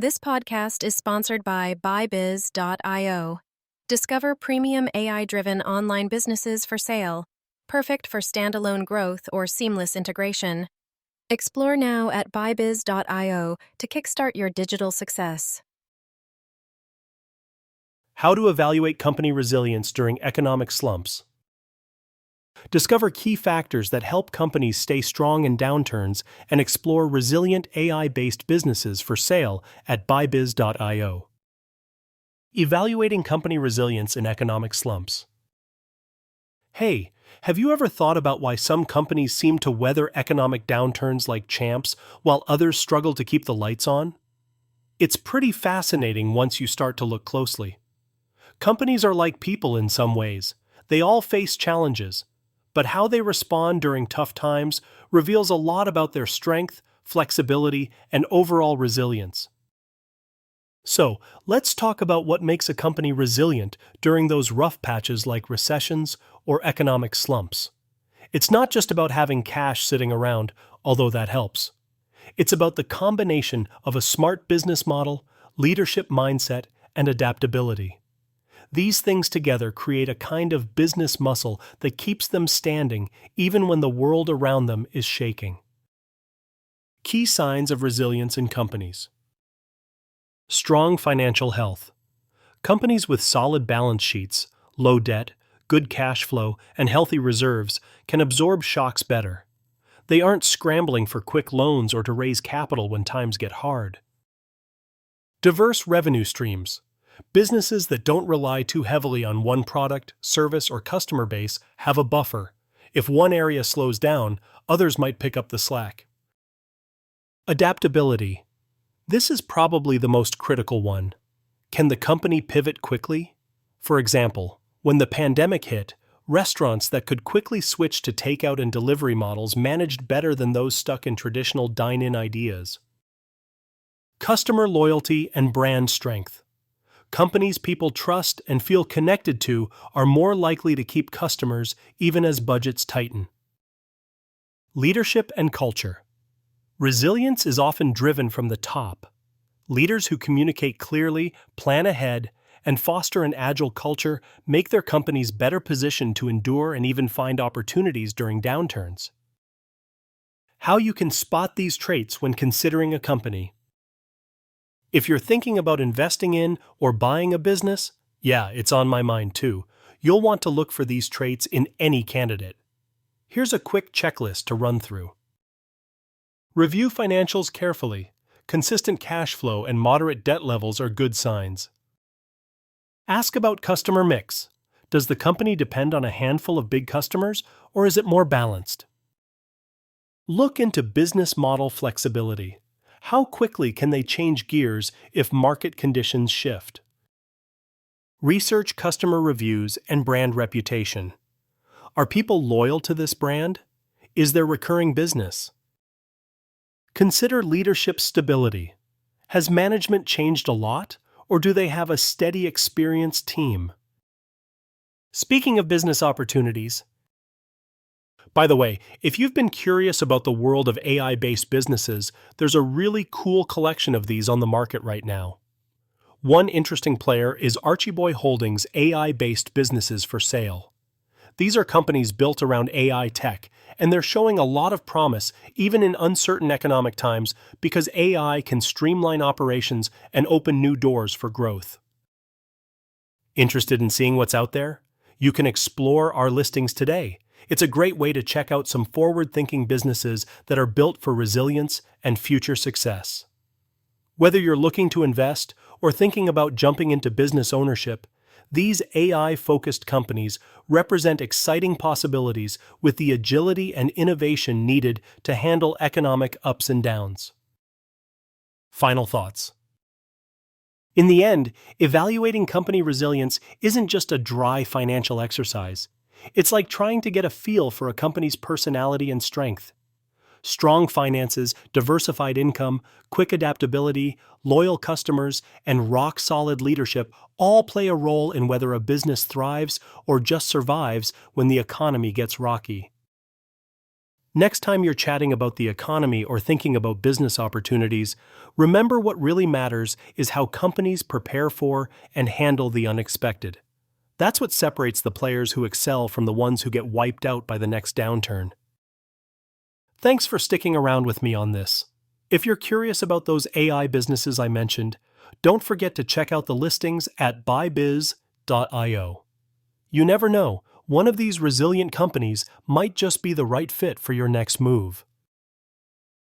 This podcast is sponsored by buybiz.io. Discover premium AI-driven online businesses for sale, perfect for standalone growth or seamless integration. Explore now at buybiz.io to kickstart your digital success. How to evaluate company resilience during economic slumps. Discover key factors that help companies stay strong in downturns and explore resilient AI-based businesses for sale at buybiz.io. Evaluating company resilience in economic slumps. Hey, have you ever thought about why some companies seem to weather economic downturns like champs while others struggle to keep the lights on? It's pretty fascinating once you start to look closely. Companies are like people in some ways. They all face challenges, but how they respond during tough times reveals a lot about their strength, flexibility, and overall resilience. So, let's talk about what makes a company resilient during those rough patches like recessions or economic slumps. It's not just about having cash sitting around, although that helps. It's about the combination of a smart business model, leadership mindset, and adaptability. These things together create a kind of business muscle that keeps them standing even when the world around them is shaking. Key signs of resilience in companies. Strong financial health. Companies with solid balance sheets, low debt, good cash flow, and healthy reserves can absorb shocks better. They aren't scrambling for quick loans or to raise capital when times get hard. Diverse revenue streams. Businesses that don't rely too heavily on one product, service, or customer base have a buffer. If one area slows down, others might pick up the slack. Adaptability. This is probably the most critical one. Can the company pivot quickly? For example, when the pandemic hit, restaurants that could quickly switch to takeout and delivery models managed better than those stuck in traditional dine-in ideas. Customer loyalty and brand strength. Companies people trust and feel connected to are more likely to keep customers even as budgets tighten. Leadership and culture. Resilience is often driven from the top. Leaders who communicate clearly, plan ahead, and foster an agile culture make their companies better positioned to endure and even find opportunities during downturns. How you can spot these traits when considering a company. If you're thinking about investing in or buying a business, yeah, it's on my mind too. You'll want to look for these traits in any candidate. Here's a quick checklist to run through. Review financials carefully. Consistent cash flow and moderate debt levels are good signs. Ask about customer mix. Does the company depend on a handful of big customers, or is it more balanced? Look into business model flexibility. How quickly can they change gears if market conditions shift? Research customer reviews and brand reputation. Are people loyal to this brand? Is there recurring business? Consider leadership stability. Has management changed a lot, or do they have a steady, experienced team? Speaking of business opportunities, by the way, if you've been curious about the world of AI-based businesses, there's a really cool collection of these on the market right now. One interesting player is Archieboy Holdings' AI-based businesses for sale. These are companies built around AI tech, and they're showing a lot of promise even in uncertain economic times because AI can streamline operations and open new doors for growth. Interested in seeing what's out there? You can explore our listings today. It's a great way to check out some forward-thinking businesses that are built for resilience and future success. Whether you're looking to invest or thinking about jumping into business ownership, these AI-focused companies represent exciting possibilities with the agility and innovation needed to handle economic ups and downs. Final thoughts. In the end, evaluating company resilience isn't just a dry financial exercise. It's like trying to get a feel for a company's personality and strength. Strong finances, diversified income, quick adaptability, loyal customers, and rock-solid leadership all play a role in whether a business thrives or just survives when the economy gets rocky. Next time you're chatting about the economy or thinking about business opportunities, remember what really matters is how companies prepare for and handle the unexpected. That's what separates the players who excel from the ones who get wiped out by the next downturn. Thanks for sticking around with me on this. If you're curious about those AI businesses I mentioned, don't forget to check out the listings at buybiz.io. You never know, one of these resilient companies might just be the right fit for your next move.